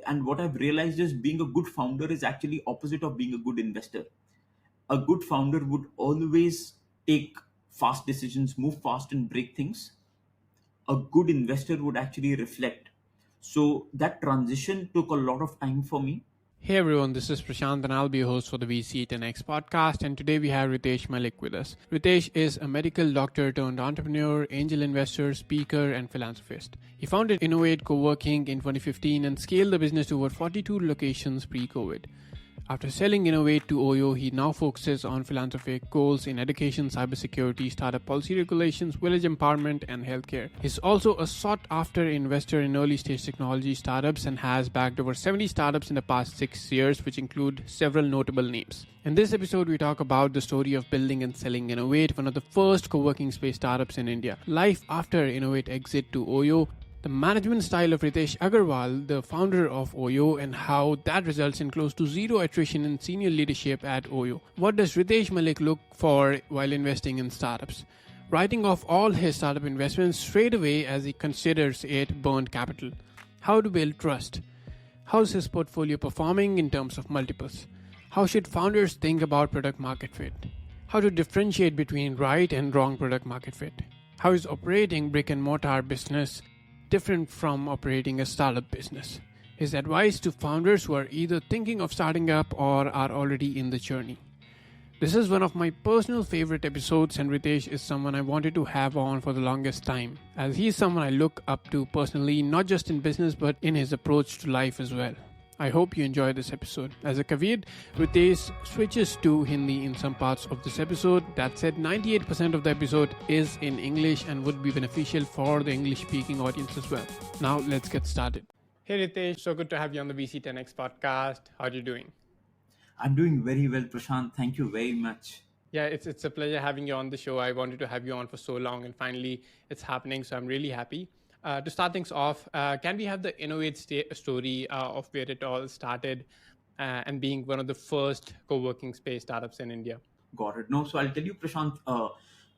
and what I've realized is being a good founder is actually opposite of being a good investor. A good founder would always take fast decisions, move fast and break things. A good investor would actually reflect. So that transition took a lot of time for me. Hey everyone, this is Prashant and I'll be your host for the VC10X podcast. And today we have Ritesh Malik with us. Ritesh is a medical doctor turned entrepreneur, angel investor, speaker, and philanthropist. He founded Innov8 Coworking in 2015 and scaled the business to over 42 locations pre-COVID. After selling Innov8 to Oyo, he now focuses on philanthropic goals in education, cybersecurity, startup policy regulations, village empowerment, and healthcare. He's also a sought-after investor in early-stage technology startups and has backed over 70 startups in the past 6 years, which include several notable names. In this episode, we talk about the story of building and selling Innov8, one of the first co-working space startups in India, life after Innov8 exit to Oyo, the management style of Ritesh Agarwal, the founder of Oyo, and how that results in close to zero attrition in senior leadership at Oyo. What does Ritesh Malik look for while investing in startups? Writing off all his startup investments straight away as he considers it burned capital. How to build trust. How's his portfolio performing in terms of multiples? How should founders think about product market fit? How to differentiate between right and wrong product market fit? How is operating brick and mortar business different from operating a startup business? His advice to founders who are either thinking of starting up or are already in the journey. This is one of my personal favorite episodes, and Ritesh is someone I wanted to have on for the longest time, as he's someone I look up to personally, not just in business but in his approach to life as well. I hope you enjoy this episode. As a caveat, Ritesh switches to Hindi in some parts of this episode. That said, 98% of the episode is in English and would be beneficial for the English-speaking audience as well. Now, let's get started. Hey Ritesh, so good to have you on the VC10X podcast. How are you doing? I'm doing very well, Prashant. Thank you very much. Yeah, it's a pleasure having you on the show. I wanted to have you on for so long, and finally it's happening, so I'm really happy. To start things off, can we have the Innov8 story of where it all started and being one of the first co-working space startups in India? Got it. No, so I'll tell you, Prashant.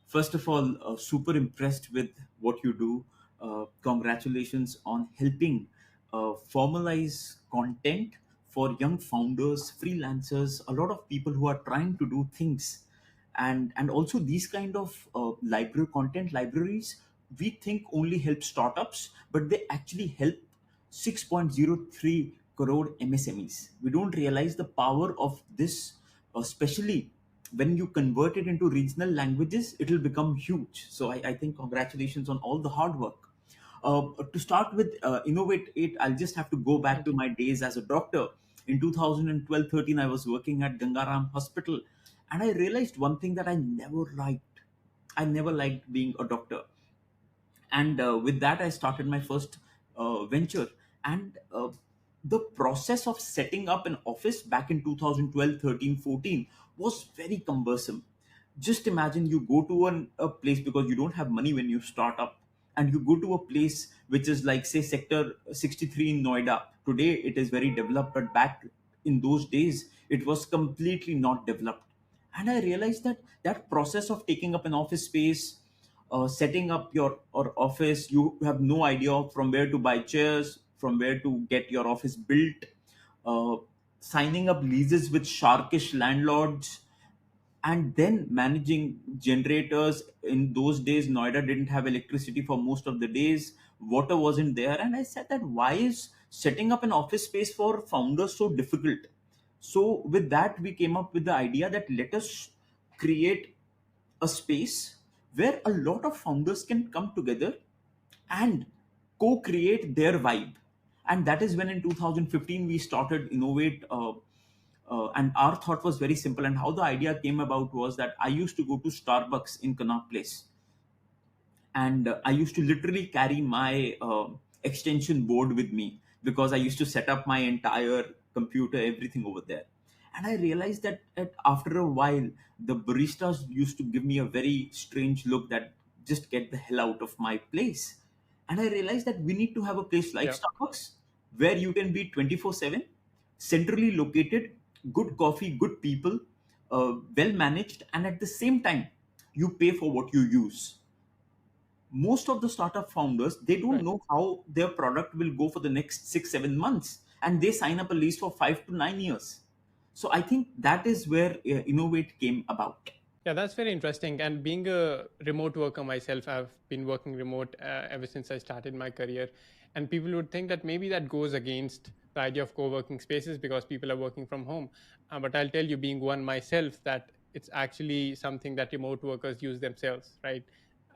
First of all, super impressed with what you do. Congratulations on helping formalize content for young founders, freelancers, a lot of people who are trying to do things, and also these kind of library content libraries. We think only help startups, but they actually help 6.03 crore MSMEs. We don't realize the power of this, especially when you convert it into regional languages, it will become huge. So I think congratulations on all the hard work. To start with, Innov8, I'll just have to go back Thank to you. my days as a doctor. In 2012-13, I was working at Gangaram Hospital, and I realized one thing that I never liked. I never liked being a doctor, and with that I started my first venture. And the process of setting up an office back in 2012, 13, 14 was very cumbersome. Just imagine you go to a place, because you don't have money when you start up, and you go to a place which is like, say, sector 63 in Noida. Today it is very developed, but back in those days it was completely not developed. And I realized that that process of taking up an office space, setting up your or office, you have no idea from where to buy chairs, from where to get your office built, uh, signing up leases with sharkish landlords, and then managing generators. In those days, Noida didn't have electricity for most of the days, water wasn't there, and I said that why is setting up an office space for founders so difficult? So with that, we came up with the idea that let us create a space where a lot of founders can come together and co-create their vibe. And that is when in 2015 we started Innovate. And our thought was very simple, and how the idea came about was that I used to go to Starbucks in Connaught Place, and I used to literally carry my extension board with me, because I used to set up my entire computer, everything over there. And I realized that after a while, the baristas used to give me a very strange look, that just get the hell out of my place. And I realized that we need to have a place like Yeah. Starbucks where you can be 24/7, centrally located, good coffee, good people, well managed, and at the same time you pay for what you use. Most of the startup founders, they don't Right. know how their product will go for the next 6 7 months, and they sign up a lease for 5 to 9 years. So I think that is where Innovate came about. Yeah, that's very interesting. And being a remote worker myself, I've been working remote ever since I started my career. And people would think that maybe that goes against the idea of co working spaces because people are working from home. But I'll tell you, being one myself, that it's actually something that remote workers use themselves, right?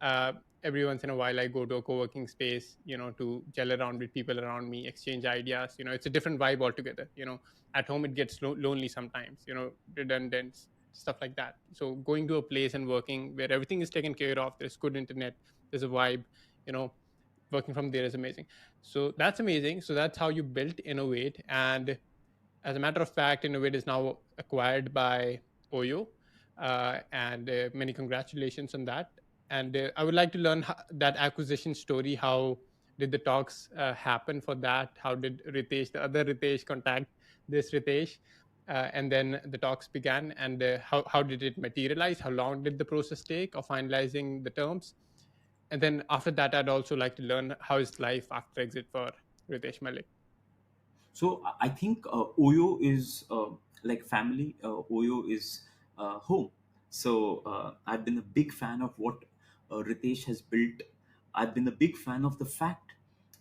Uh, every once in a while, I go to a co working space, to gel around with people around me, exchange ideas. It's a different vibe altogether. At home, it gets lonely sometimes, redundant stuff like that. So going to a place and working where everything is taken care of, there's good internet, there's a vibe, you know, working from there is amazing. So that's amazing. So that's how you built Innovate. And as a matter of fact, Innovate is now acquired by Oyo. And many congratulations on that. And I would like to learn that acquisition story. How did the talks happen for that? How did Ritesh, the other Ritesh, contact this Ritesh? And then the talks began. And how did it materialize? How long did the process take of finalizing the terms? And then after that, I'd also like to learn how is life after exit for Ritesh Malik. So I think Oyo is like family. Oyo is home. So I've been a big fan of what Ritesh has built. I've been a big fan of the fact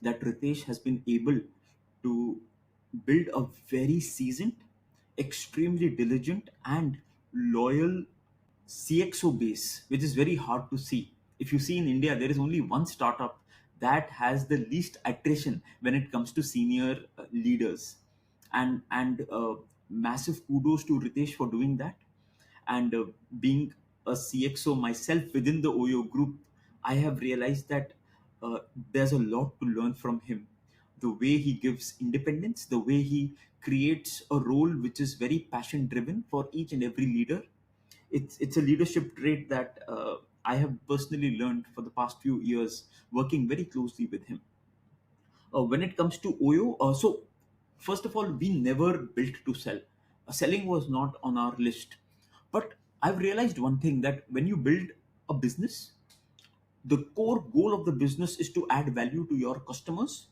that Ritesh has been able to build a very seasoned, extremely diligent, and loyal CXO base, which is very hard to see. If you see in India, there is only one startup that has the least attrition when it comes to senior leaders, and massive kudos to Ritesh for doing that. And being a CXO myself within the Oyo group, I have realized that uh, there's a lot to learn from him. The way he gives independence, the way he creates a role which is very passion driven for each and every leader. It's a leadership trait that I have personally learned for the past few years working very closely with him. When it comes to Oyo, so first of all, we never built to sell. Selling was not on our list. But I've realized one thing, that when you build a business, the core goal of the business is to add value to your customers,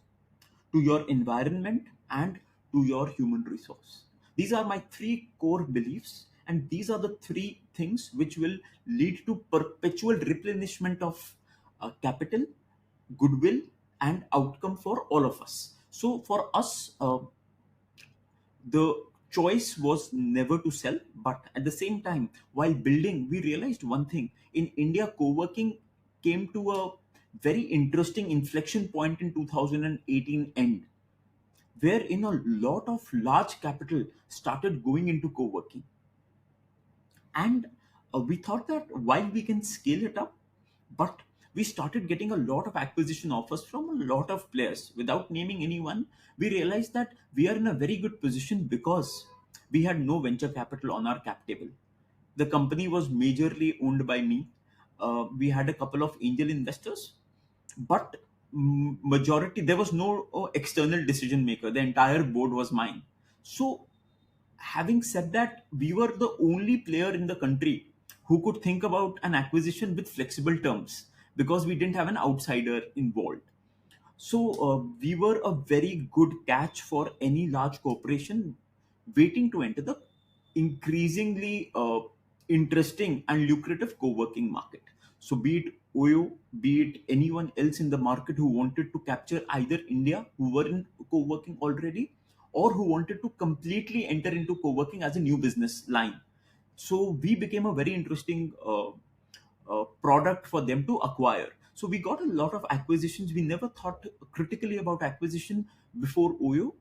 to your environment, and to your human resource. These are my three core beliefs, and these are the three things which will lead to perpetual replenishment of capital, goodwill, and outcome for all of us. So for us, the choice was never to sell, but at the same time, while building, we realized one thing. In India, co-working came to a very interesting inflection point in 2018 end, wherein a lot of large capital started going into co-working. And we thought that while we can scale it up, but we started getting a lot of acquisition offers from a lot of players. Without naming anyone, we realized that we are in a very good position because we had no venture capital on our cap table. The company was majorly owned by me. We had a couple of angel investors, but majority, there was no external decision maker. The entire board was mine. So having said that, we were the only player in the country who could think about an acquisition with flexible terms, because we didn't have an outsider involved. So we were a very good catch for any large corporation waiting to enter the increasingly interesting and lucrative co-working market. So be it Oyo, be it anyone else in the market who wanted to capture either India, who were in co-working already, or who wanted to completely enter into co-working as a new business line. So we became a very interesting product for them to acquire. So we got a lot of acquisitions. We never thought critically about acquisition before Oyo,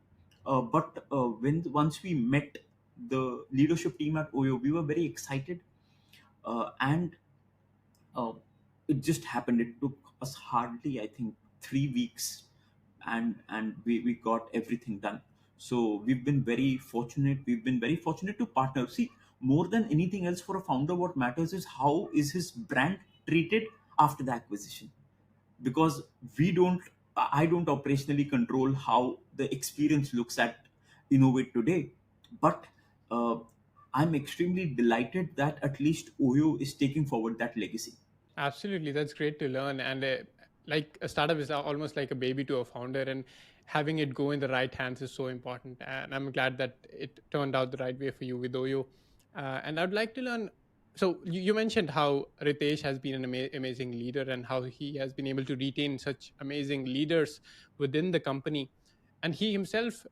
but when once we met the leadership team at Oyo, we were very excited, and uh, it just happened. It took us hardly, I think, 3 weeks, and we got everything done. So we've been very fortunate. We've been very fortunate to partner. See, more than anything else, for a founder, what matters is how is his brand treated after the acquisition. Because we don't, I don't operationally control how the experience looks at Innovate today, but uh, I'm extremely delighted that at least Oyo is taking forward that legacy. Absolutely, that's great to learn. And like a startup is almost like a baby to a founder. And having it go in the right hands is so important. And I'm glad that it turned out the right way for you with Oyo. And I'd like to learn. So you mentioned how Ritesh has been an amazing leader and how he has been able to retain such amazing leaders within the company. And he himself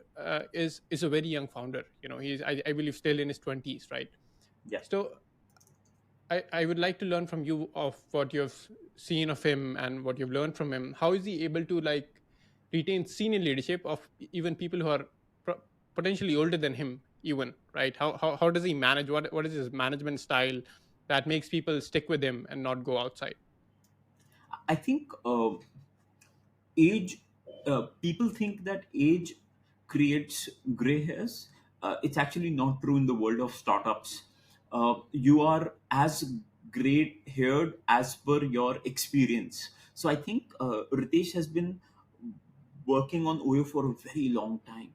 is a very young founder. He's I believe still in his 20s, right? Yeah. So I would like to learn from you of what you've seen of him and what you've learned from him. How is he able to like retain senior leadership of even people who are potentially older than him, even, right? How does he manage? What is his management style that makes people stick with him and not go outside? I think age, people think that age creates gray hairs. It's actually not true in the world of startups. You are as gray haired as per your experience. So I think Ritesh has been working on Oyo for a very long time.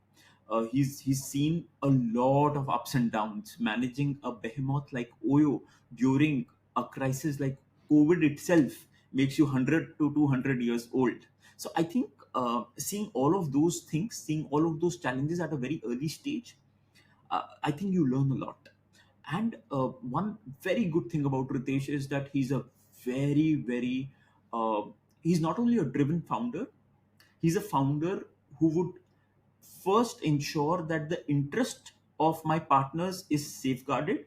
He's seen a lot of ups and downs. Managing a behemoth like Oyo during a crisis like COVID itself makes you 100 to 200 years old. So I think seeing all of those things, seeing all of those challenges at a very early stage, I think you learn a lot. And one very good thing about Ritesh is that he's a very, uh, he's not only a driven founder, he's a founder who would first ensure that the interest of my partners is safeguarded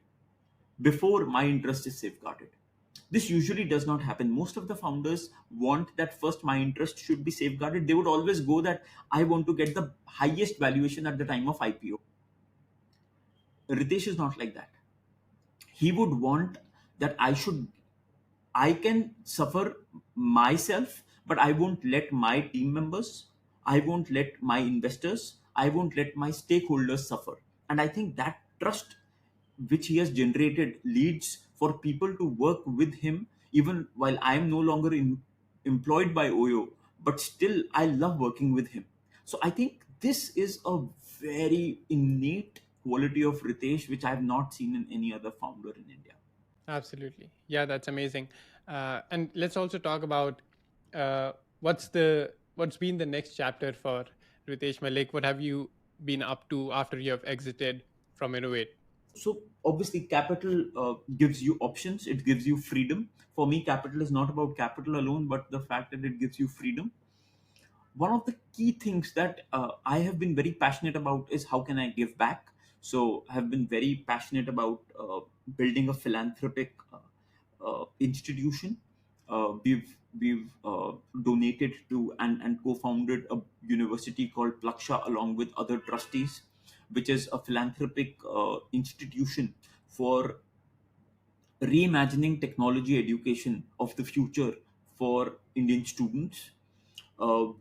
before my interest is safeguarded. This usually does not happen. Most of the founders want that first my interest should be safeguarded. They would always go that I want to get the highest valuation at the time of IPO. Ritesh is not like that. He would want that I can suffer myself, but I won't let my team members, I won't let my investors, I won't let my stakeholders suffer. And I think that trust which he has generated leads for people to work with him even while I am no longer employed by Oyo, but still I love working with him. So I think this is a very innate quality of Ritesh which I have not seen in any other founder in India. Absolutely. Yeah, that's amazing. And let's also talk about uh, what's been the next chapter for Ritesh Malik. What have you been up to after you have exited from Innovate? So obviously capital gives you options, it gives you freedom. For me, capital is not about capital alone, but the fact that it gives you freedom. One of the key things that I have been very passionate about is how can I give back. So I have been very passionate about building a philanthropic institution. We've donated to and co-founded a university called Plaksha along with other trustees, which is a philanthropic institution for reimagining technology education of the future for Indian students.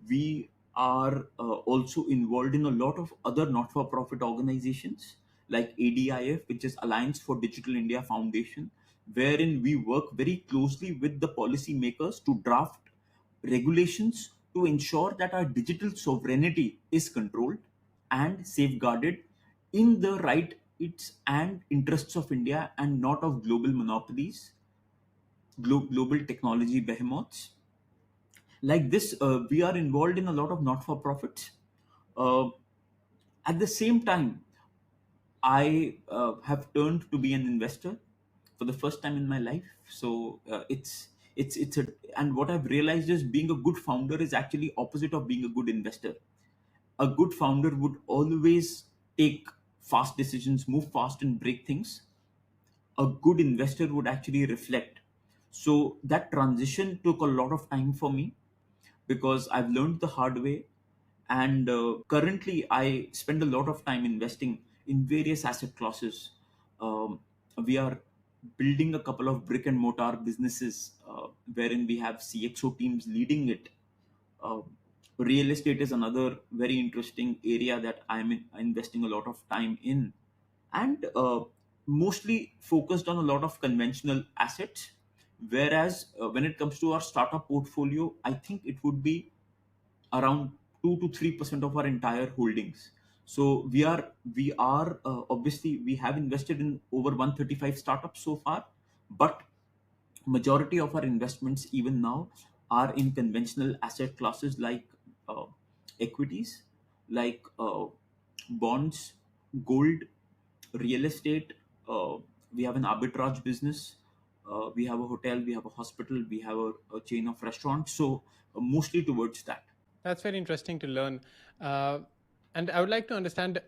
We are also involved in a lot of other not-for-profit organizations like ADIF, which is Alliance for Digital India Foundation, wherein we work very closely with the policymakers to draft regulations to ensure that our digital sovereignty is controlled and safeguarded in the rights and interests of India and not of global monopolies, global technology behemoths. Like this, we are involved in a lot of not-for-profits. Uh, at the same time, I have turned to be an investor for the first time in my life. So it's a and what I've realized is being a good founder is actually opposite of being a good investor. A good founder would always take fast decisions, move fast, and break things. A good investor would actually reflect. So that transition took a lot of time for me because I've learned the hard way. And currently, I spend a lot of time investing in various asset classes. Um, we are building a couple of brick and mortar businesses wherein we have CXO teams leading it. Uh, Real estate is another very interesting area that investing a lot of time in, and mostly focused on a lot of conventional assets. Whereas when it comes to our startup portfolio, I think it would be around 2 to 3% of our entire holdings. So we are obviously we have invested in over 135 startups so far, but majority of our investments even now are in conventional asset classes like uh, equities like bonds, gold, real estate. Uh, we have an arbitrage business. We have a hotel. We have a hospital. We have a chain of restaurants. So mostly towards that. That's very interesting to learn. Uh, and I would like to understand,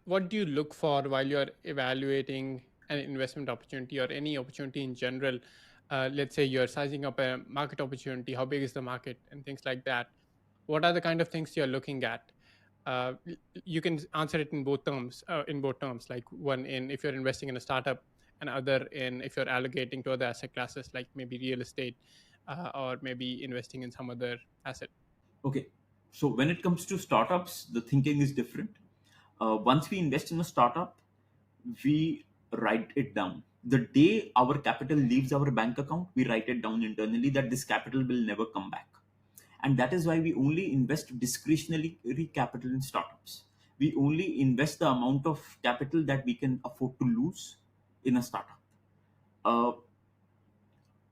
what do you look for while you're evaluating an investment opportunity or any opportunity in general? Let's say you're sizing up a market opportunity, how big is the market, and things like that. What are the kind of things you're looking at? You can answer it in both terms. Like one in if you're investing in a startup, and other in if you're allocating to other asset classes, like maybe real estate, or maybe investing in some other asset. Okay. So when it comes to startups, the thinking is different. Once we invest in a startup, we write it down. The day our capital leaves our bank account, we write it down internally that this capital will never come back. And that is why we only invest discretionary capital in startups. We only invest the amount of capital that we can afford to lose in a startup. Uh,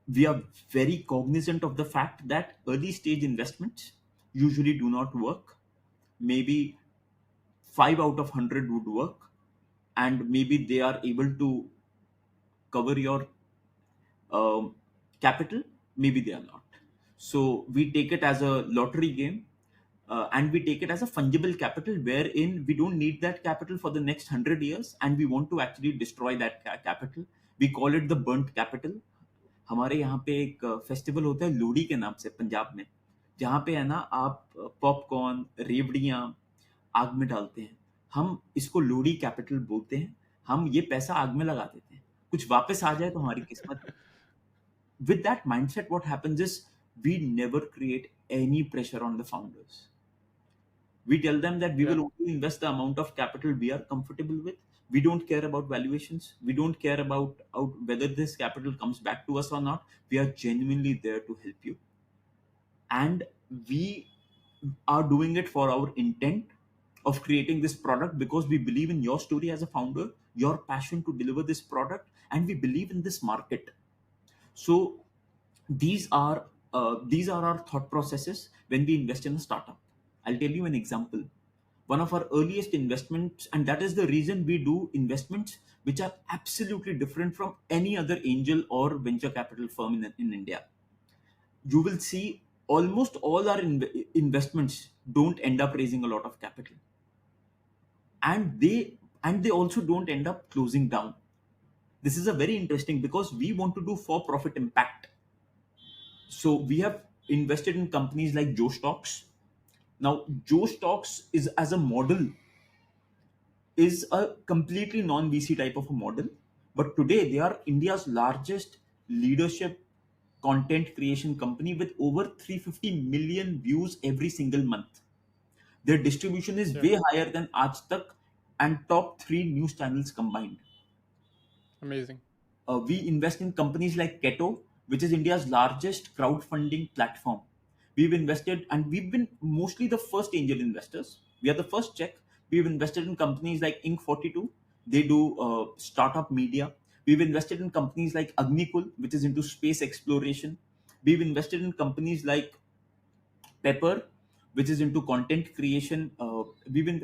we are very cognizant of the fact that early stage investments usually do not work. Maybe 5 out of 100 would work, and maybe they are able to cover your um, capital, maybe they are not. So we take it as a lottery game, and we take it as a fungible capital wherein we don't need that capital for the next 100 years and we want to actually destroy that capital. We call it the burnt capital. हमारे यहाँ पे एक festival होता है लोहड़ी के नाम से पंजाब में, जहाँ पे है ना आप पॉपकॉर्न रेवड़ियाँ आग में डालते हैं। हम इसको लोहड़ी कैपिटल बोलते हैं। हम ये पैसा आग में लगा देते हैं, कुछ वापस आ जाए तो हमारी किस्मत है। With that mindset, what happens is we never create any pressure on the founders. We tell them that we Yeah. will only invest the amount of capital we are comfortable with. We don't care about valuations. We don't care about whether this capital comes back to us or not. We are genuinely there to help you. And we are doing it for our intent of creating this product because we believe in your story as a founder, your passion to deliver this product, and we believe in this market. So these are our thought processes when we invest in a startup. I'll tell you an example. One of our earliest investments, and that is the reason we do investments which are absolutely different from any other angel or venture capital firm in India. You will see almost all our investments don't end up raising a lot of capital, and they also don't end up closing down. This is a very interesting because we want to do for profit impact. So we have invested in companies like Joe Stocks. Now, Joe Stocks is as a model is a completely non-VC type of a model, but today they are India's largest leadership content creation company with over 350 million views every single month. Their distribution is Yeah. way higher than Aaj Tak and top three news channels combined. Amazing. We invest in companies like Keto, which is India's largest crowdfunding platform. We've invested, and we've been mostly the first angel investors. We are the first check. We've invested in companies like Inc 42. They do startup media. We've invested in companies like Agnikul, which is into space exploration. We've invested in companies like Pepper, which is into content creation.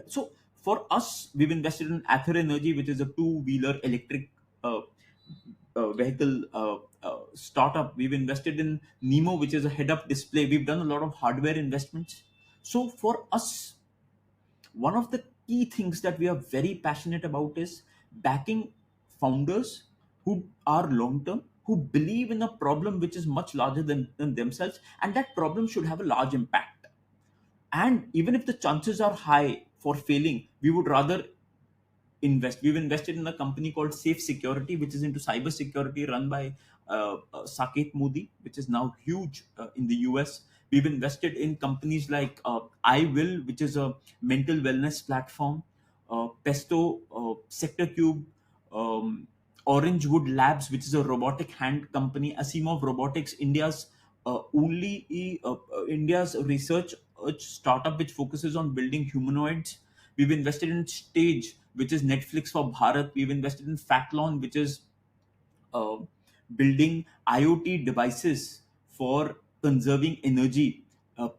So for us, we've invested in Ather Energy, which is a two-wheeler electric uh, vehicle startup. We've invested in Nemo, which is a head-up display. We've done a lot of hardware investments. So for us, one of the key things that we are very passionate about is backing founders who are long term, who believe in a problem which is much larger than themselves, and that problem should have a large impact. And even if the chances are high for failing, we would rather invest. We've invested in a company called Safe Security, which is into cybersecurity, run by Saket Modi, which is now huge in the US. We've invested in companies like I Will, which is a mental wellness platform, Pesto, Sector Cube, Orangewood Labs, which is a robotic hand company, Asimov Robotics, India's research startup which focuses on building humanoids. We've invested in Stage, which is Netflix for Bharat. We've invested in Factlon, which is uh, building IoT devices for conserving energy.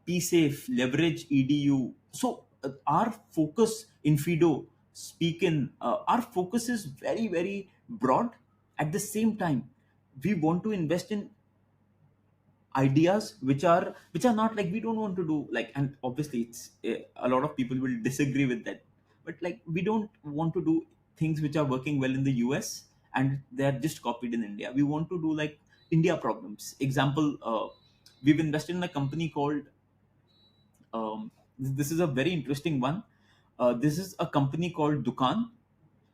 P-Safe, Leverage EDU. So our focus in Fido, speak in, our focus is very, very broad. At the same time, we want to invest in ideas which are not like, we don't want to do like, and obviously it's a lot of people will disagree with that, but like we don't want to do things which are working well in the US and they're just copied in India. We want to do like India problems. Example, we've invested in a company called, this is a very interesting one. This is a company called Dukan,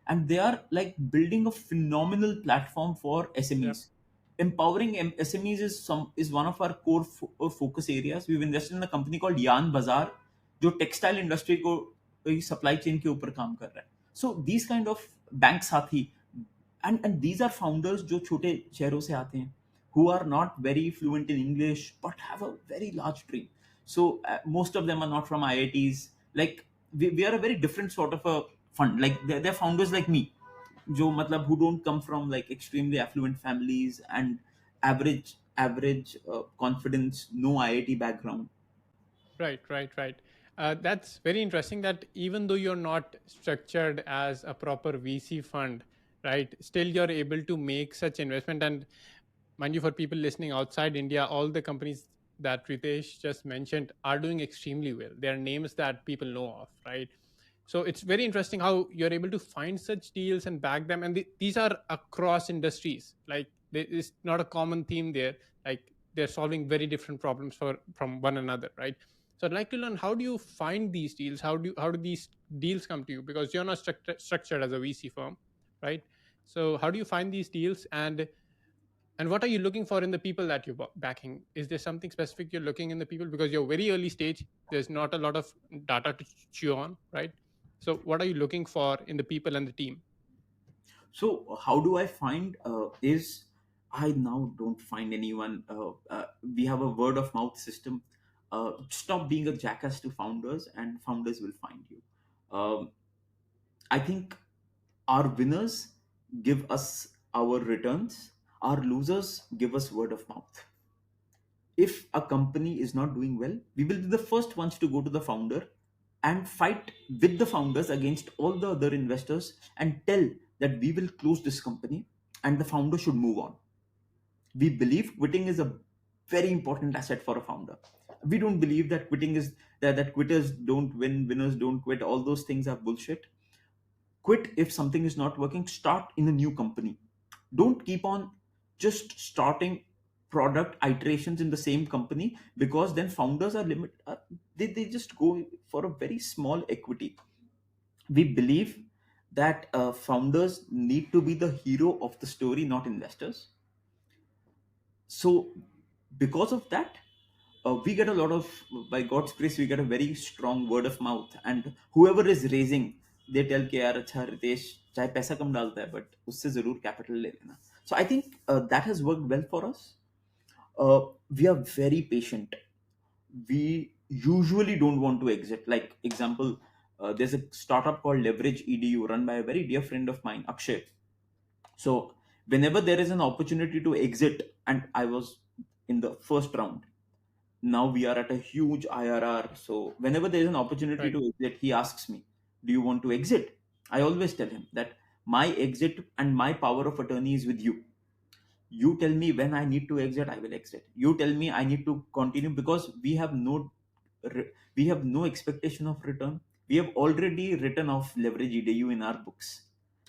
and they are like building a phenomenal platform for Yeah. SMEs. Empowering SMEs is one of our core focus areas. We've invested in a company called Yan Bazaar, जो textile industry को supply chain के ऊपर काम कर रहा है. So these kind of bank साथी, and these are founders जो छोटे शहरों से आते हैं, who are not very fluent in English but have a very large dream. So most of them are not from IITs. Like we are a very different sort of a fund. Like they're founders like me, जो मतलब who don't come from like extremely affluent families and average confidence, no IIT background. Right, right, right. That's very interesting that even though you're not structured as a proper VC fund, right, still you're able to make such investment. And mind you, for people listening outside India, all the companies that Ritesh just mentioned are doing extremely well. They are names that people know of, right? So it's very interesting how you're able to find such deals and back them. And these are across industries. Like there is not a common theme there. Like they're solving very different problems from one another, right? So I'd like to learn, how do you find these deals? How do these deals come to you? Because you're not structured as a VC firm, right? So how do you find these deals, and what are you looking for in the people that you're backing? Is there something specific you're looking in the people? Because you're very early stage, there's not a lot of data to chew on, right? So what are you looking for in the people and the team? So how do I find, is I now don't find anyone. We have a word of mouth system. Stop being a jackass to founders, and founders will find you. Um, I think our winners give us our returns. Our losers give us word of mouth. If a company is not doing well, we will be the first ones to go to the founder and fight with the founders against all the other investors and tell that we will close this company and the founder should move on. We believe quitting is a very important asset for a founder. We don't believe that quitting is that quitters don't win, winners don't quit. All those things are bullshit. Quit if something is not working. Start in a new company. Don't keep on just starting product iterations in the same company, because then founders are they just go for a very small equity. We believe that founders need to be the hero of the story, not investors. So because of that, we get a lot of, by God's grace, we get a very strong word of mouth, and whoever is raising, they tell कि यार अच्छा रितेश चाहे पैसा कम डालता है but उससे जरूर capital ले लेना. So I think that has worked well for us. We are very patient. We usually don't want to exit. Like example, there's a startup called Leverage EDU run by a very dear friend of mine, Akshay. So whenever there is an opportunity to exit, and I was in the first round, now we are at a huge IRR. So whenever there is an opportunity Right. to exit, he asks me, "Do you want to exit?" I always tell him that my exit and my power of attorney is with you. You tell me when I need to exit, I will exit. You tell me I need to continue, because we have no expectation of return. We have already written off Leverage EDU in our books.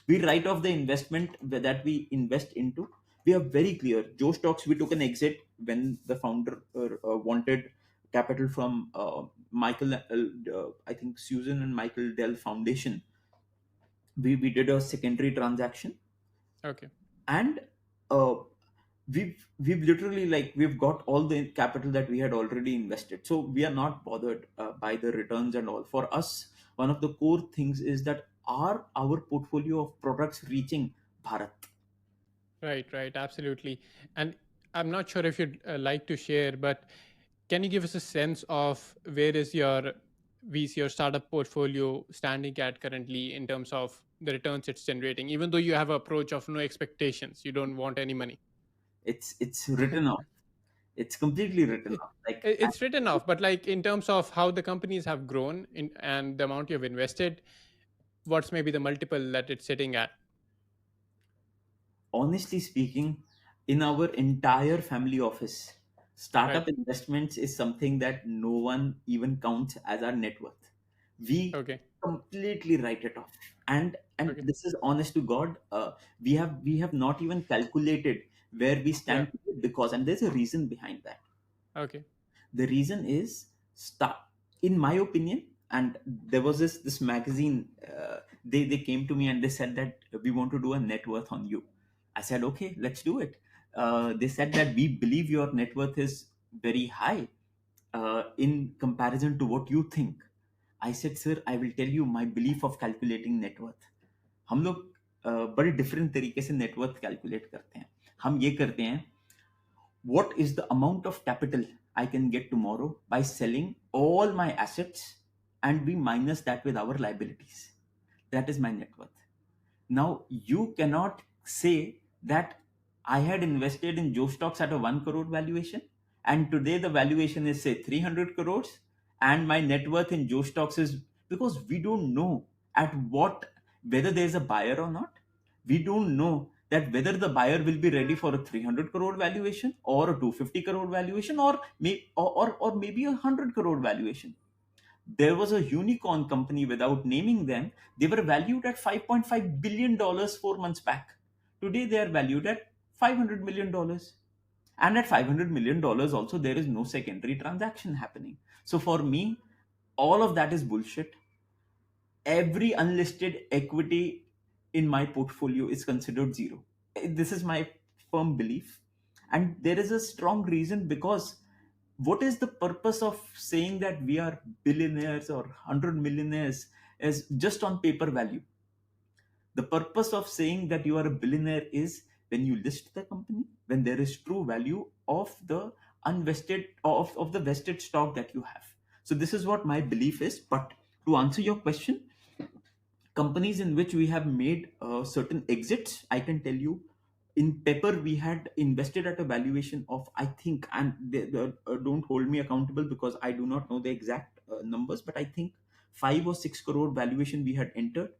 We write off the investment that we invest into. We are very clear. Joe Stocks, we took an exit when the founder wanted capital from I think Susan and Michael Dell Foundation. We did a secondary transaction, Okay. and uh, we've literally, like, we've got all the capital that we had already invested, so we are not bothered by the returns and all. For us, one of the core things is that our portfolio of products reaching Bharat. Right, right, absolutely. And I'm not sure if you'd like to share, but can you give us a sense of where is your VC or startup portfolio standing at currently in terms of the returns it's generating, even though you have an approach of no expectations, you don't want any money? It's written off. It's completely written It- off. Like, it's written off, but like in terms of how the companies have grown and the amount you've invested, what's maybe the multiple that it's sitting at? honestly speaking, in our entire family office, Right. startup investments is something that no one even counts as our net worth. We Okay. completely write it off. And Okay. this is honest to God. We have not even calculated where we Yeah. stand today, because, and there's a reason behind that. Okay. The reason is, start, in my opinion. And there was this magazine, they came to me and they said that we want to do a net worth on you. I said, okay, let's do it. They said that we believe your net worth is very high, in comparison to what you think. I said, sir, I will tell you my belief of calculating net worth. हम लोग बड़े different तरीके से net worth calculate करते हैं. हम ये करते हैं, what is the amount of capital I can get tomorrow by selling all my assets, and we minus that with our liabilities. That is my net worth. Now, you cannot say that I had invested in Joe stocks at a 1 crore valuation, and today the valuation is, say, 300 crores, and my net worth in Joe stocks is, because we don't know at what, whether there's a buyer or not. We don't know that whether the buyer will be ready for a 300 crore valuation or a 250 crore valuation, or maybe a 100 crore valuation. There was a unicorn company, without naming them. They were valued at $5.5 billion dollars 4 months back. Today they are valued at $500 million. And at $500 million also, there is no secondary transaction happening. So for me, all of that is bullshit. Every unlisted equity in my portfolio is considered zero. This is my firm belief. And there is a strong reason, because what is the purpose of saying that we are billionaires or 100 millionaires is just on paper value? The purpose of saying that you are a billionaire is when you list the company, when there is true value of the unvested, of the vested stock that you have. So this is what my belief is. But to answer your question, companies in which we have made certain exits, I can tell you, in Pepper we had invested at a valuation of, I think, and don't hold me accountable because I do not know the exact numbers, but I think 5 or 6 crore valuation we had entered.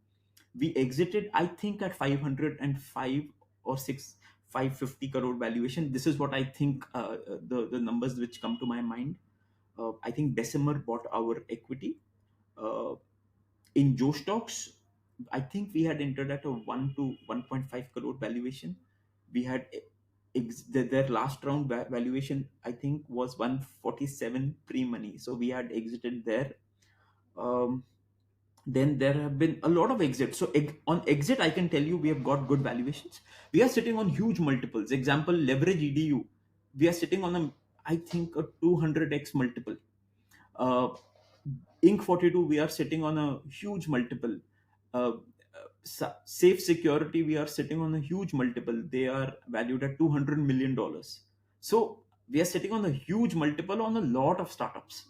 We exited, I think, at 505 or 6 550 crore valuation. This is what I think, the numbers which come to my mind. I think Bessemer bought our equity. uh, in Joe stocks, I think we had entered at a 1 to 1.5 crore valuation. We had their last round valuation, I think, was 147 pre-money. So we had exited there. Um, then there have been a lot of exits. So on exit, I can tell you we have got good valuations. We are sitting on huge multiples. Example, leverage EDU. We are sitting on I think, a 200x multiple. uh, Inc 42, we are sitting on a huge multiple. uh, Safe security, we are sitting on a huge multiple. They are valued at $200 million. So we are sitting on a huge multiple on a lot of startups.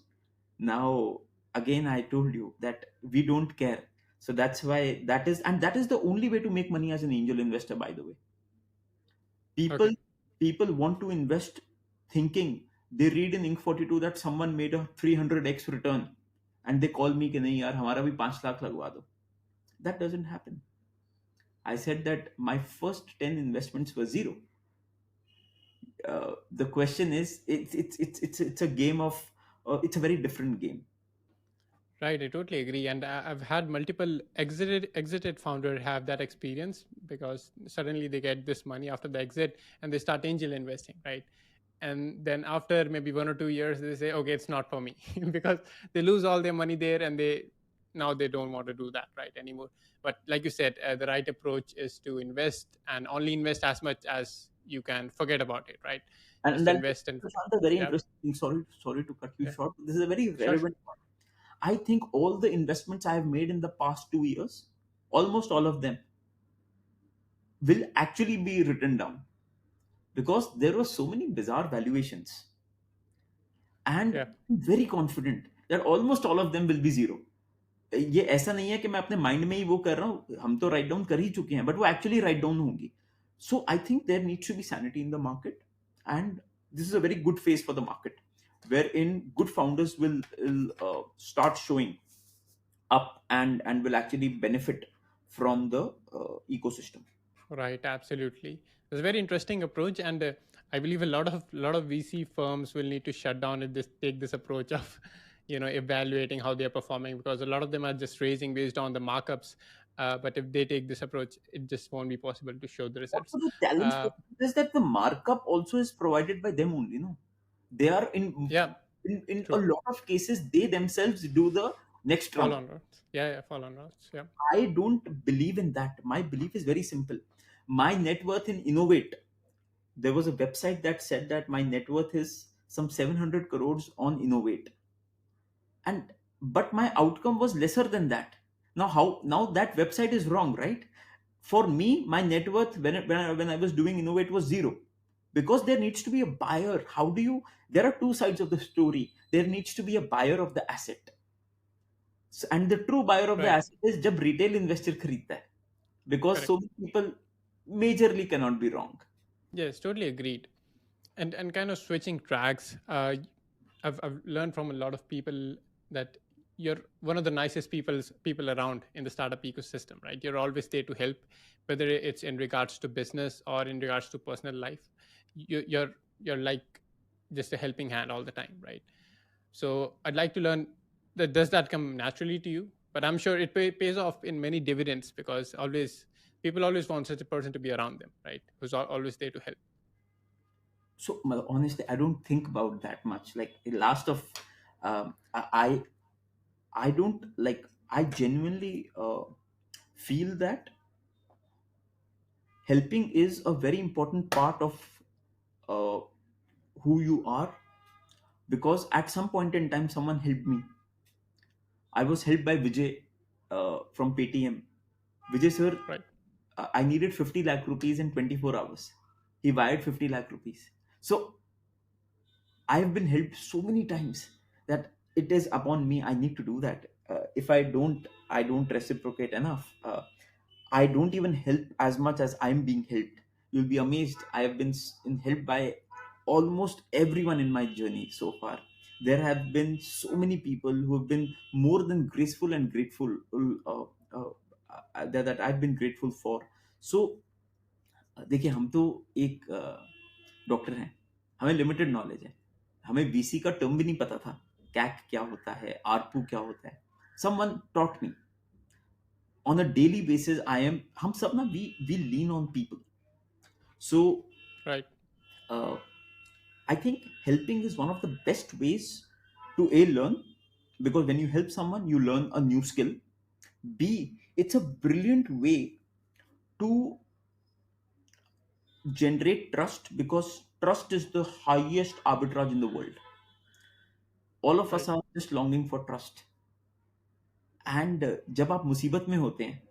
Now, again, I told you that we don't care. So that's why that is the only way to make money as an angel investor, by the way. people Okay. People want to invest thinking, they read in Inc 42 that someone made a 300x return, and they call me कि नहीं यार हमारा भी 5 लाख लगवा दो. That doesn't happen. I said that my first 10 investments were zero. The question is, it's a game of, it's a very different game. Right, I totally agree, and I've had multiple exited founder have that experience because suddenly they get this money after the exit and they start angel investing, right? And then after maybe 1 or 2 years, they say, okay, it's not for me because they lose all their money there, and they don't want to do that right anymore. But like you said, the right approach is to invest and only invest as much as you can. Forget about it, right? And Just then, invest and forget. Prashant, a very Yeah, interesting thing. Sorry to cut you yeah, short. This is a very sure, sure. relevant point. I think all the investments I have made in the past 2 years, almost all of them, will actually be written down, because there were so many bizarre valuations, and Yeah. very confident that almost all of them will be zero. ये ऐसा नहीं है कि मैं अपने mind में ही वो कर रहा हूँ, हम तो राइट डाउन कर ही चुके हैं, बट वो एक्चुअली राइट डाउन होंगी. So I think there needs to be sanity in the market. And this is a very good phase for the market, wherein good founders will start showing up and will actually benefit from the ecosystem. Right, absolutely. It's a very interesting approach, and I believe a lot of VC firms will need to shut down and just take this approach of, evaluating how they are performing, because a lot of them are just raising based on the markups. But if they take this approach, it just won't be possible to show the results. Also, the challenge Uh, for them is that the markup also is provided by them only. No, they are yeah, in a true. lot of cases they themselves do the next Fall round. on roads. Yeah, fall on roads. Yeah. I don't believe in that. My belief is very simple. My net worth in Innovate, there was a website that said that my net worth is some 700 crores on Innovate, and but my outcome was lesser than that. Now how, now that website is wrong, right? For me, my net worth when I was doing Innovate was zero, because there needs to be a buyer. How do you, there are two sides of the story. There needs to be a buyer of the asset. And the true buyer of the Right. asset is जब retail investor खरीदता है, because so Correct. many people majorly cannot be wrong. Yes, totally agreed. And kind of switching tracks, I've learned from a lot of people that you're one of the nicest people around in the startup ecosystem, right? You're always there to help, whether it's in regards to business or in regards to personal life. You're like just a helping hand all the time, right? So I'd like to learn that, does that come naturally to you? But I'm sure it pays off in many dividends, because always people always want such a person to be around them, right? Who's always there to help. So well, honestly, I don't think about that much. Like the last of, I don't like. I genuinely feel that helping is a very important part of uh, who you are, because at some point in time someone helped me. I was helped by Vijay from Paytm. Vijay sir, Right. I needed 50 lakh rupees in 24 hours. He wired 50 lakh rupees. So I've been helped so many times that it is upon me. I need to do that. If I don't reciprocate enough. I don't even help as much as I'm being helped. You'll be amazed. I have been helped by almost everyone in my journey so far. There have been so many people who have been more than graceful and grateful, that I've been grateful for. So देखिए, हम तो एक doctor हैं, हमें limited knowledge है, हमें VC का term भी नहीं पता था, कैक क्या होता है, आरपू क्या होता है. Someone taught me on a daily basis. I am, हम सब ना, we lean on people. So Right. uh, I think helping is one of the best ways to a learn, because when you help someone you learn a new skill. B, it's a brilliant way to generate trust, because trust is the highest arbitrage in the world. All of us Right. are just longing for trust. And जब आप मुसीबत में होते हैं,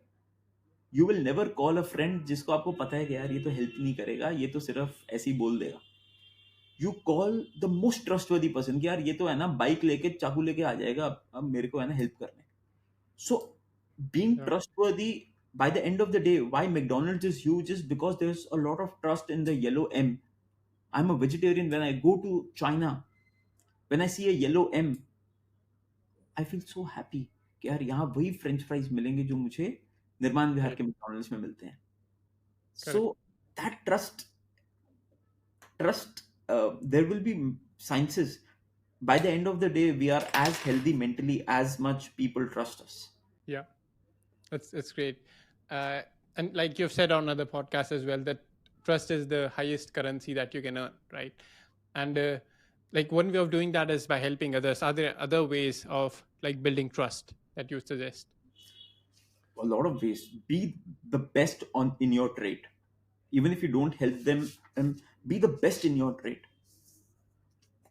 you will never call a friend जिसको आपको पता है कि यार ये तो हेल्प नहीं करेगा, ये तो सिर्फ ऐसे ही बोल देगा. You call the most trustworthy person कि यार ये तो है ना बाइक लेके चाकू लेके आ जाएगा, अब मेरे को है ना हेल्प करने. So being Yeah. Trustworthy, by the end of the day, why McDonald's is huge is because there's a lot of trust in the yellow M. I'm a vegetarian. When I go to China, when I see a yellow M, I feel so happy कि यार यहाँ वही French fries मिलेंगे जो मुझे निर्माण विहार Right. के McDonald's में मिलते हैं. So Correct. that trust, there will be sciences. By the end of the day, we are as healthy mentally as much people trust us. Yeah. That's great. Uh, and like you've said on other podcasts as well, that trust is the highest currency that you can earn, right? And like one way of doing that is by helping others. Are there other ways of like building trust that you suggest? A lot of ways. Be the best on in your trade. Even if you don't help them, be the best in your trade.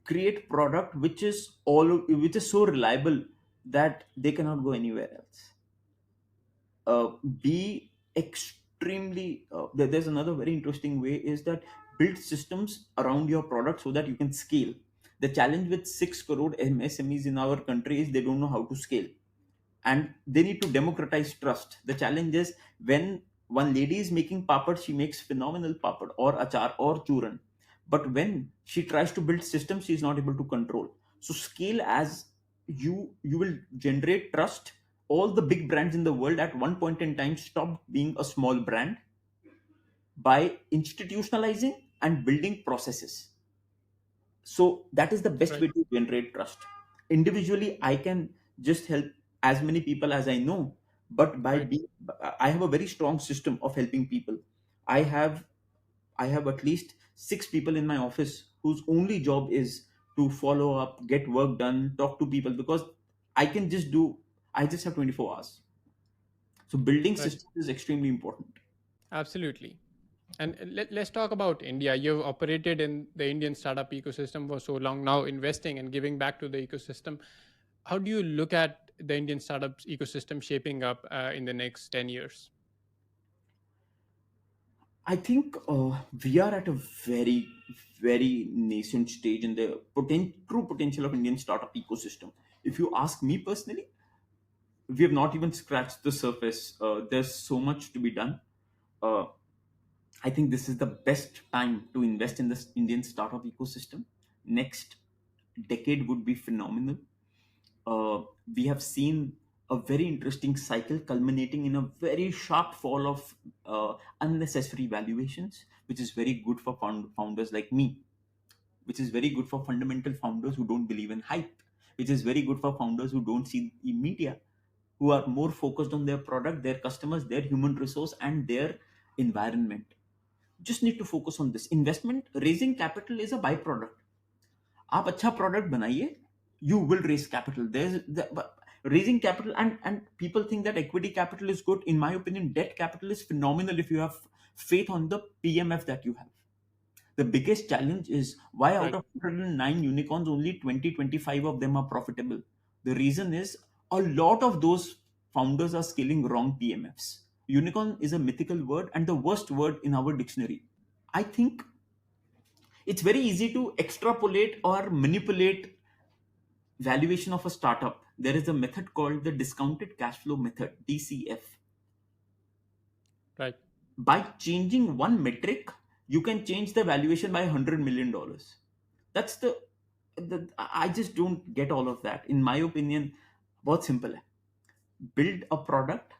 Create product which is so reliable that they cannot go anywhere else. Be extremely there's another very interesting way is that build systems around your product so that you can scale. The challenge with 6 crore MSMEs in our country is they don't know how to scale, and they need to democratize trust. The challenge is when one lady is making papad, she makes phenomenal papad or achar or churan, But when she tries to build systems, she is not able to control. So scale as you will generate trust. All the big brands in the world at one point in time stopped being a small brand by institutionalizing and building processes. So that is the best Right. way to generate trust. Individually I can just help as many people as I know, but by Right. being, I have a very strong system of helping people. I have i have at least 6 people in my office whose only job is to follow up, get work done, talk to people, because I just have 24 hours. So building Right. systems is extremely important. Absolutely. And let's talk about India. You've operated in the Indian startup ecosystem for so long now, investing and giving back to the ecosystem. How do you look at the Indian startups ecosystem shaping up in the next 10 years? I think we are at a very, very nascent stage in the true potential of Indian startup ecosystem. If you ask me personally, we have not even scratched the surface. There's so much to be done. Uh, I think this is the best time to invest in this Indian startup ecosystem. Next decade would be phenomenal. We have seen a very interesting cycle culminating in a very sharp fall of unnecessary valuations, which is very good for founders like me, which is very good for fundamental founders who don't believe in hype, which is very good for founders who don't see the media, who are more focused on their product, their customers, their human resource, and their environment. Just need to focus on this. Investment, raising capital is a byproduct. आप अच्छा product बनाइए, you will raise capital. Raising capital, and people think that equity capital is good. In my opinion, debt capital is phenomenal if you have faith on the PMF that you have. The biggest challenge is why out Right. of 109 unicorns, only 20-25 of them are profitable. The reason is a lot of those founders are scaling wrong PMFs. Unicorn is a mythical word and the worst word in our dictionary. I think it's very easy to extrapolate or manipulate valuation of a startup. There is a method called the discounted cash flow method, DCF. Right. By changing one metric, you can change the valuation by $100 million. That's the I just don't get all of that. In my opinion, बहुत simple है. Build a product.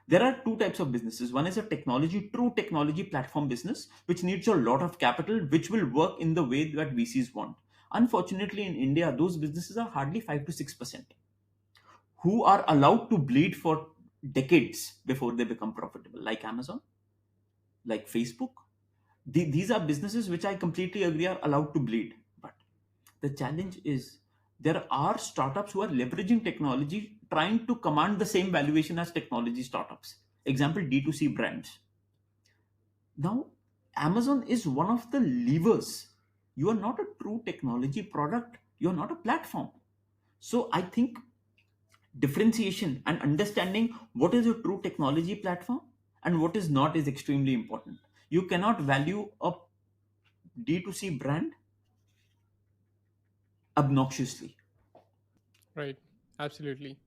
There are two types of businesses. One is a true technology platform business, which needs a lot of capital, which will work in the way that VCs want. Unfortunately, in India, those businesses are hardly 5 to 6% who are allowed to bleed for decades before they become profitable, like Amazon, like Facebook. These are businesses which I completely agree are allowed to bleed. But the challenge is there are startups who are leveraging technology trying to command the same valuation as technology startups. Example, D2C brands. Now, Amazon is one of the levers. You are not a true technology product, you are not a platform. So I think differentiation and understanding what is a true technology platform and what is not is extremely important. You cannot value a D2C brand obnoxiously. Right. Absolutely.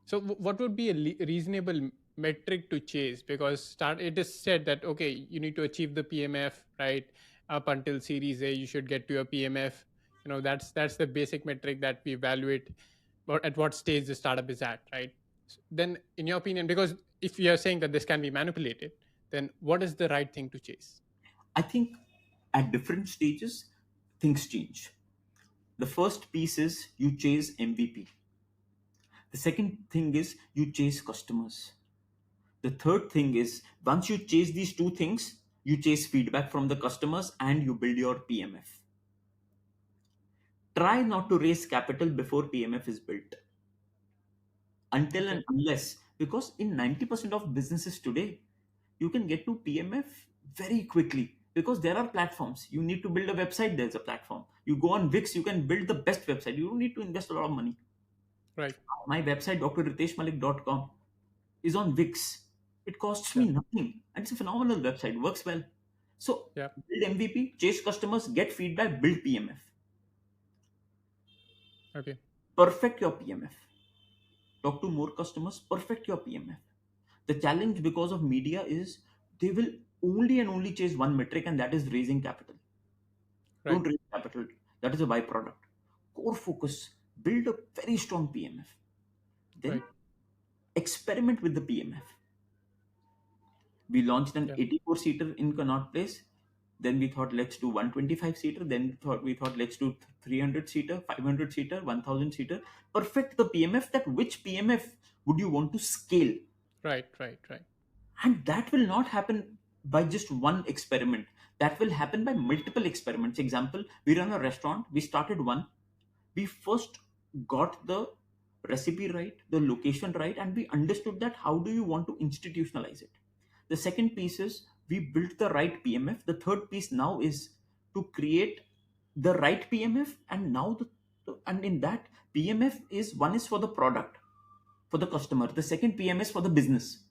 So, what would be a reasonable metric to chase? Because it is said that okay, you need to achieve the PMF right up until Series A. You should get to your PMF. That's the basic metric that we evaluate, or at what stage the startup is at, right? Then, in your opinion, because if you are saying that this can be manipulated, then what is the right thing to chase? I think at different stages, things change. The first piece is you chase MVP. The second thing is you chase customers. The third thing is once you chase these two things, you chase feedback from the customers and you build your PMF. Try not to raise capital before PMF is built until Okay. and unless, because in 90% of businesses today, you can get to PMF very quickly because there are platforms. You need to build a website, there's a platform. You go on Wix, you can build the best website. You don't need to invest a lot of money. Right. My website, drriteshmalik.com, is on Wix. It costs me Yeah. nothing. And it's a phenomenal website, works well. So Yeah. build MVP, chase customers, get feedback, build PMF. Okay. Perfect your PMF. Talk to more customers, perfect your PMF. The challenge because of media is they will only and only chase one metric, and that is raising capital. Right. Don't raise capital. That is a byproduct. Core focus, build a very strong PMF. Then Right. experiment with the PMF. We launched an Yeah. 84 seater in Connaught Place. Then we thought let's do 125 seater. Then we thought let's do 300 seater, 500 seater, 1000 seater. Perfect the PMF. That which PMF would you want to scale? Right. Right. Right. And that will not happen by just one experiment. That will happen by multiple experiments. Example: we run a restaurant. We started one. We first got the recipe right, the location right, and we understood that how do you want to institutionalize it. The second piece is we built the right PMF. The third piece now is to create the right PMF, and now and in that PMF is one is for the product, for the customer. The second PMS for the business,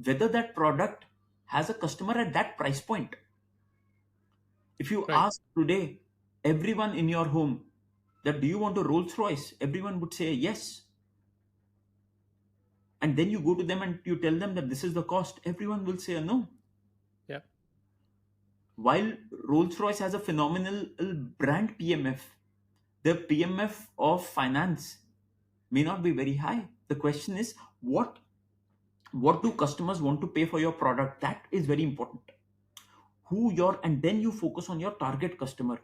whether that product has a customer at that price point. If you Right. ask today everyone in your home that do you want a Rolls Royce, everyone would say yes. And then you go to them and you tell them that this is the cost, everyone will say no. Yeah. While Rolls Royce has a phenomenal brand PMF, the PMF of finance may not be very high. The question is what do customers want to pay for your product? That is very important. Who your And then you focus on your target customer,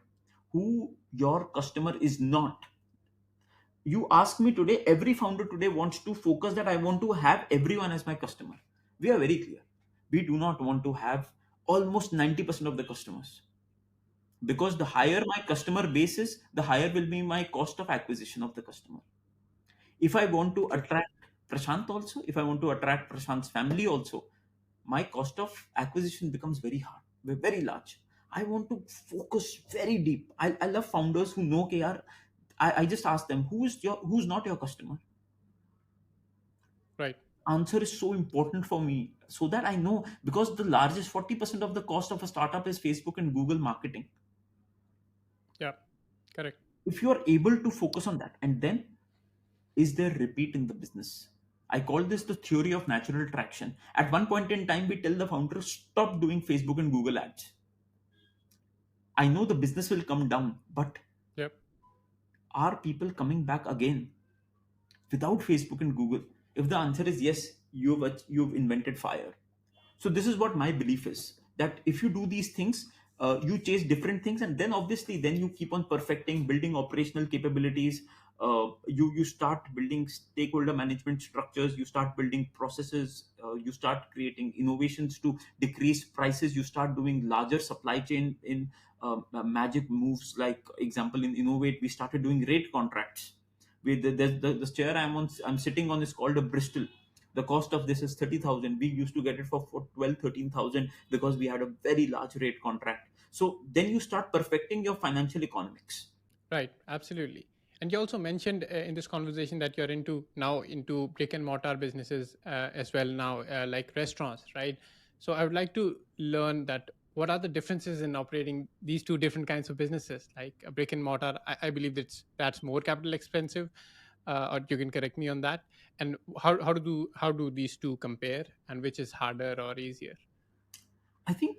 who your customer is not. You ask me today, every founder today wants to focus that I want to have everyone as my customer. We are very clear. We do not want to have almost 90% of the customers, because the higher my customer base is, the higher will be my cost of acquisition of the customer. If I want to attract Prashant also, if I want to attract Prashant's family also, my cost of acquisition becomes very hard, very large. I want to focus very deep. I love founders who know KR. I just ask them who's not your customer. Right. Answer is so important for me, so that I know, because the largest 40% of the cost of a startup is Facebook and Google marketing. Yeah. Correct. If you are able to focus on that, and then is there repeat in the business? I call this the theory of natural traction. At one point in time, we tell the founder, stop doing Facebook and Google ads. I know the business will come down, but Yep. are people coming back again without Facebook and Google? If the answer is yes, you've invented fire. So this is what my belief is, that if you do these things, you chase different things, and then obviously then you keep on perfecting, building operational capabilities. You start building stakeholder management structures, you start building processes, you start creating innovations to decrease prices, you start doing larger supply chain in magic moves. Like example, in Innovate we started doing rate contracts. With the chair I'm sitting on is called a Bristol. The cost of this is 30,000. We used to get it for 12, 13,000, because we had a very large rate contract. So then you start perfecting your financial economics. Right, absolutely. And you also mentioned in this conversation that you're into brick and mortar businesses as well now, like restaurants, right? So I would like to learn that what are the differences in operating these two different kinds of businesses, like a brick and mortar. I believe that's more capital expensive, or you can correct me on that. And how do these two compare, and which is harder or easier? I think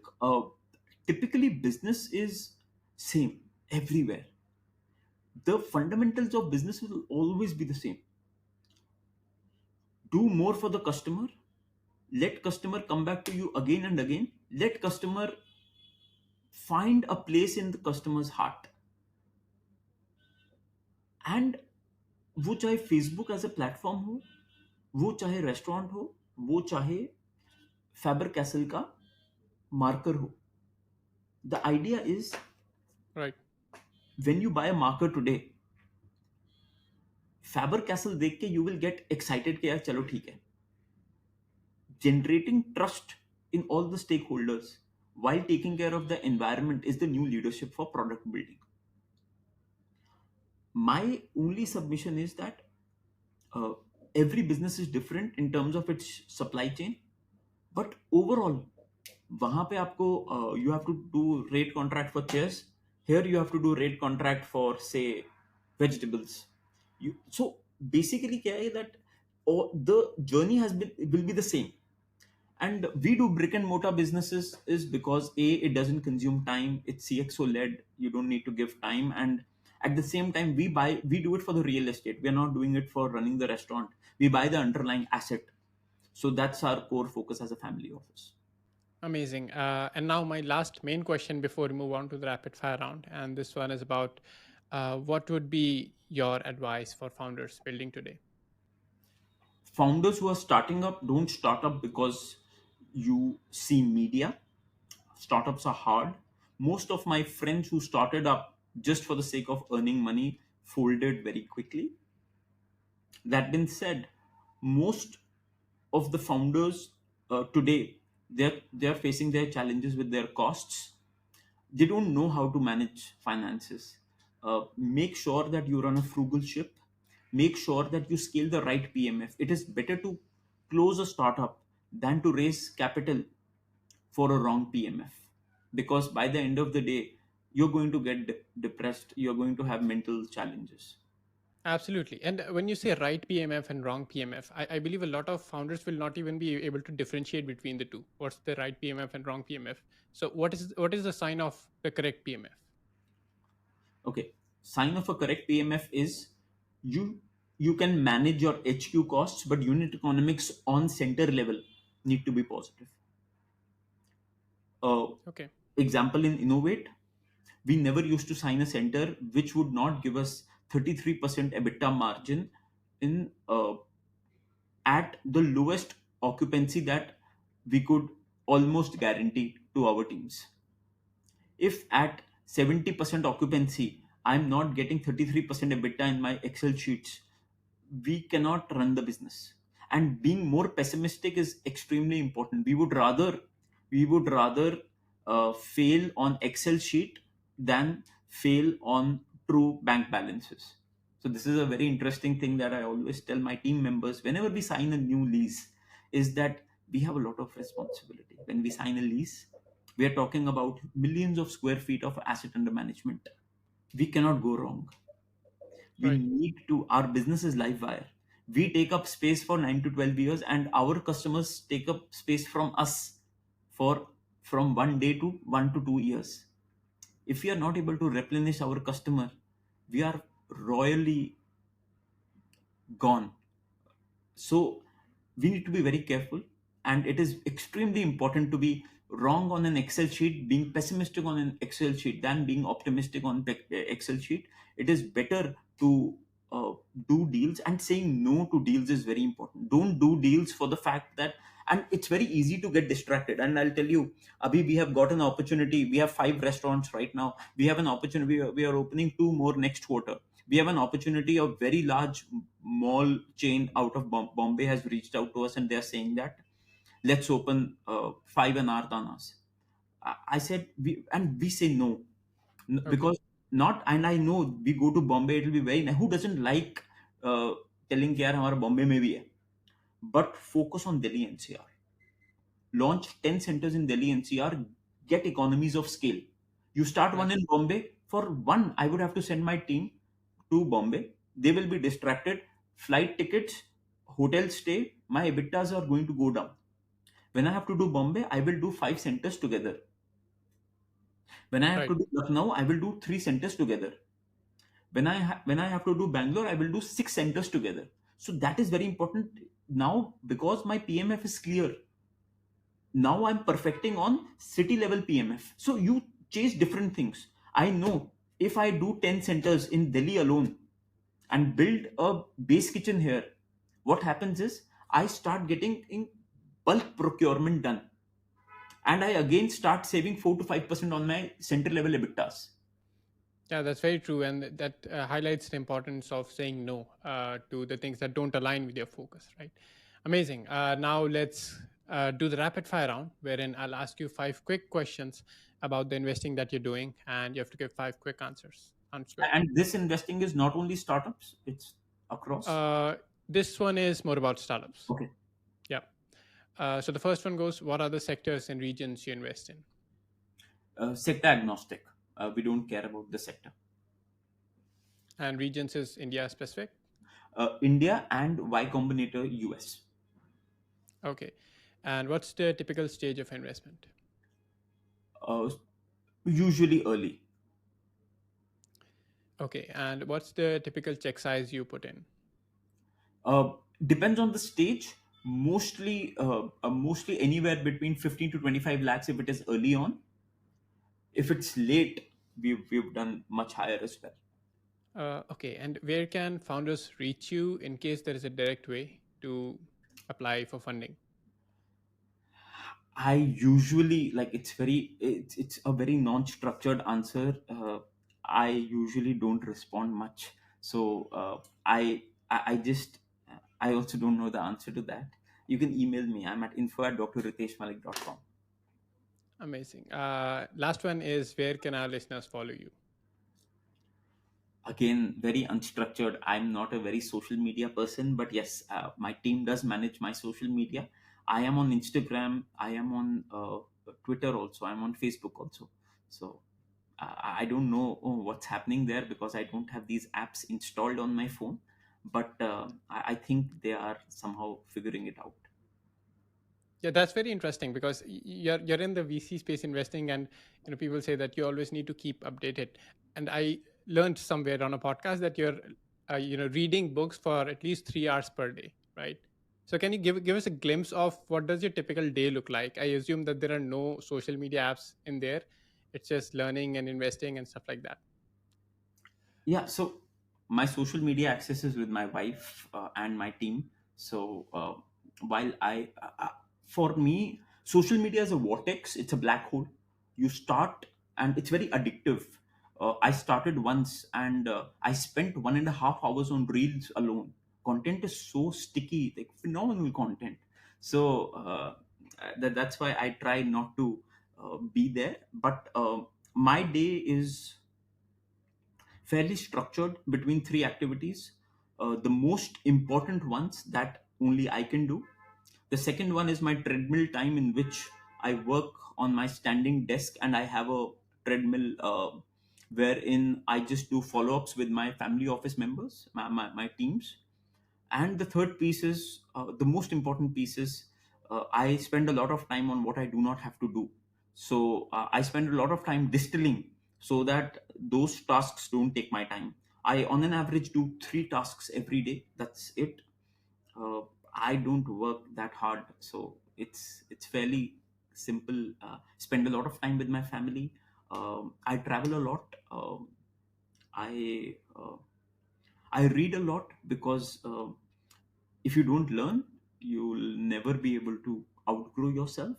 typically business is same everywhere. The fundamentals of business will always be the same. Do more for the customer. Let customer come back to you again and again. Let customer find a place in the customer's heart. And वो चाहे Facebook as a platform हो, वो चाहे restaurant हो, वो चाहे fibre castle का marker हो. The idea is, Right. when you buy a marker today, fibre castle देख के you will get excited कि यार चलो ठीक है. Generating trust in all the stakeholders while taking care of the environment is the new leadership for product building. My only submission is that uh, every business is different in terms of its supply chain, but overall वहां पे आपको you have to do rate contract for chairs. Here you have to do rate contract for, say, vegetables. So basically क्या है that the journey will be the same. And we do brick and mortar businesses is because a, it doesn't consume time, it's CXO led, you don't need to give time. And at the same time, we do it for the real estate, we are not doing it for running the restaurant, we buy the underlying asset. So that's our core focus as a family office. Amazing. And now my last main question before we move on to the rapid fire round, and this one is about what would be your advice for founders building today? Founders who are starting up, don't start up because you see media. Startups are hard. Most of my friends who started up just for the sake of earning money folded very quickly. That being said, most of the founders today, they're facing their challenges with their costs. They don't know how to manage finances. Make sure that you run a frugal ship. Make sure that you scale the right PMF. It is better to close a startup than to raise capital for a wrong PMF, because by the end of the day, you're going to get depressed. You're going to have mental challenges. Absolutely. And when you say right PMF and wrong PMF, I believe a lot of founders will not even be able to differentiate between the two. What's the right PMF and wrong PMF? So what is the sign of the correct PMF? Okay, sign of a correct PMF is you you can manage your HQ costs, but unit economics on center level need to be positive. Uh, Okay. Example in Innovate, we never used to sign a center which would not give us 33% EBITDA margin in at the lowest occupancy that we could almost guarantee to our teams. If at 70% occupancy, I'm not getting 33% EBITDA in my Excel sheets, we cannot run the business. And being more pessimistic is extremely important. We would rather fail on Excel sheet than fail on true bank balances. So this is a very interesting thing that I always tell my team members whenever we sign a new lease, is that we have a lot of responsibility. When we sign a lease, we are talking about millions of square feet of asset under management. We cannot go wrong. We Right. need to, our business is live wire. We take up space for 9 to 12 years, and our customers take up space from us for from 1 day to 1 to 2 years. If we are not able to replenish our customer, we are royally gone. So we need to be very careful, and it is extremely important to be wrong on an Excel sheet, being pessimistic on an Excel sheet than being optimistic on Excel sheet. It is better to uh, do deals, and saying no to deals is very important. Don't do deals for the fact that, and it's very easy to get distracted. And I'll tell you, Abhi, we have got an opportunity. We have 5 restaurants right now. We have an opportunity. We are opening 2 more next quarter. We have an opportunity. A very large mall chain out of Bombay has reached out to us, and they're saying that let's open 5 in Ardanas. I said we say no. Okay. Because not, and I know we go to Bombay, it will be very nice. Who doesn't like uh, telling कि यार हमारा Bombay में भी है, but focus on Delhi NCR. Launch 10 centers in Delhi NCR, get economies of scale. You start one Right. in Bombay. For one, I would have to send my team to Bombay. They will be distracted. Flight tickets, hotel stay, my EBITDAs are going to go down. When I have to do Bombay, I will do 5 centers together. When I have to Right. do Lucknow, I will do 3 centers together. When I have to do Bangalore, I will do 6 centers together. So that is very important now, because my PMF is clear. Now I'm perfecting on city level PMF. So you chase different things. I know if I do 10 centers in Delhi alone and build a base kitchen here, what happens is I start getting in bulk procurement done. And I again start saving 4 to 5% on my center level EBITDAs. Yeah, that's very true, and that highlights the importance of saying no to the things that don't align with your focus. Right. Amazing. Now let's do the rapid fire round, wherein I'll ask you 5 quick questions about the investing that you're doing, and you have to give 5 quick answers. Sounds good. And this investing is not only startups, it's across. Uh, this one is more about startups. Okay. Yeah. So the first one goes: what are the sectors and regions you invest in? Sector agnostic. We don't care about the sector. And regions is India specific. India and Y Combinator US. Okay. And what's the typical stage of investment? Uh, Usually early. Okay, and what's the typical check size you put in? Uh, Depends on the stage. Mostly anywhere between 15 to 25 lakhs if it is early on. If it's late, we've done much higher as well. Okay, and where can founders reach you in case there is a direct way to apply for funding? I usually like it's a very non-structured answer. I usually don't respond much, so I just I also don't know the answer to that. You can email me. I'm at info@drriteshmalik.com. Amazing. Last one is where can our listeners follow you? Again, very unstructured. I'm not a very social media person, but yes, my team does manage my social media. I am on Instagram. I am on Twitter also. I'm on Facebook also. So I don't know what's happening there because I don't have these apps installed on my phone, but I think they are somehow figuring it out. Yeah, that's very interesting because you're in the VC space investing, and people say that you always need to keep updated. And I learned somewhere on a podcast that you're reading books for at least 3 hours per day, right? So can you give us a glimpse of what does your typical day look like? I assume that there are no social media apps in there. It's just learning and investing and stuff like that. Yeah, so my social media access is with my wife and my team. So while for me, social media is a vortex, it's a black hole. You start and it's very addictive. I started once and I spent 1.5 hours on reels alone. Content is so sticky, like phenomenal content. So that's why I try not to be there. But my day is fairly structured between three activities. The most important ones that only I can do. The second one is my treadmill time, in which I work on my standing desk and I have a treadmill wherein I just do follow ups with my family office members, my teams. And the third piece is the most important piece is I spend a lot of time on what I do not have to do. So I spend a lot of time distilling so that those tasks don't take my time. I on an average do 3 tasks every day. That's it. uh, I don't work that hard, so it's fairly simple. Spend a lot of time with my family. I travel a lot. I read a lot because if you don't learn, you'll never be able to outgrow yourself.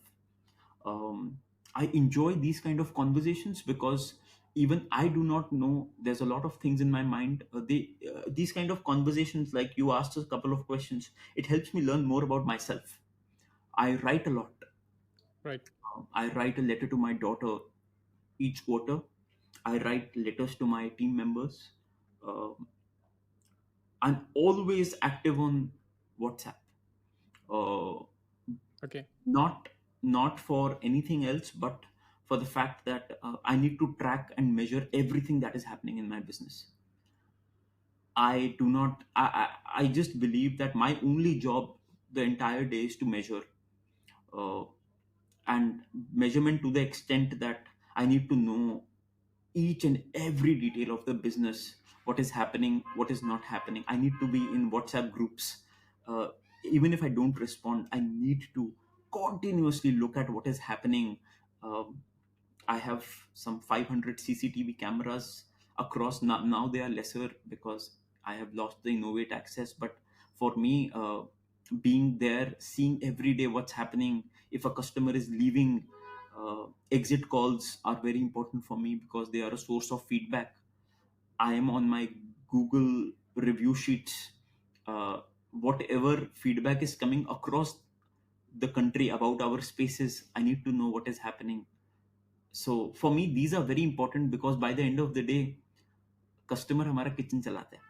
um, I enjoy these kind of conversations because even I do not know. There's a lot of things in my mind. These kind of conversations, like you asked a couple of questions, it helps me learn more about myself. I write a lot. Right. I write a letter to my daughter each quarter. I write letters to my team members. Um I'm always active on WhatsApp. Uh, Okay. not for anything else, but for the fact that I need to track and measure everything that is happening in my business. I do not I just believe that my only job the entire day is to measure, uh, and measurement to the extent that I need to know each and every detail of the business, what is happening, what is not happening. I need to be in WhatsApp groups. uh, Even if I don't respond, I need to continuously look at what is happening. um, I have some 500 CCTV cameras across. Now they are lesser because I have lost the Innovate access. But for me, being there, seeing every day what's happening, if a customer is leaving, exit calls are very important for me because they are a source of feedback. I am on my Google review sheets. Whatever feedback is coming across the country about our spaces, I need to know what is happening. So for me, these are very important because by the end of the day, customer हमारा kitchen चलाता है.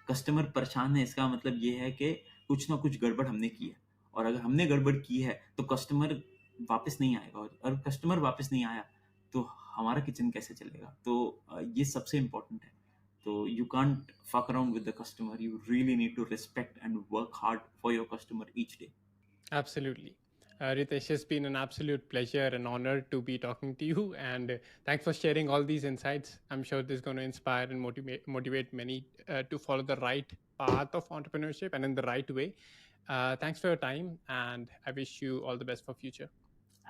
Customer परेशान है, इसका मतलब ये है कि कुछ ना कुछ गड़बड़ हमने की है. और अगर हमने गड़बड़ की है तो कस्टमर वापस नहीं आएगा, और अगर कस्टमर वापस नहीं आया तो हमारा किचन कैसे चलेगा. तो ये सबसे इम्पोर्टेंट है. तो you can't fuck around with the customer. You really need to respect and work hard for your customer each day. Absolutely. Ritesh, it's been an absolute pleasure and honor to be talking to you. And thanks for sharing all these insights. I'm sure this is going to inspire and motivate many to follow the right path of entrepreneurship and in the right way. Thanks for your time, and I wish you all the best for future.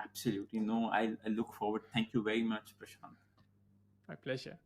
Absolutely. No, I look forward. Thank you very much, Prashant. My pleasure.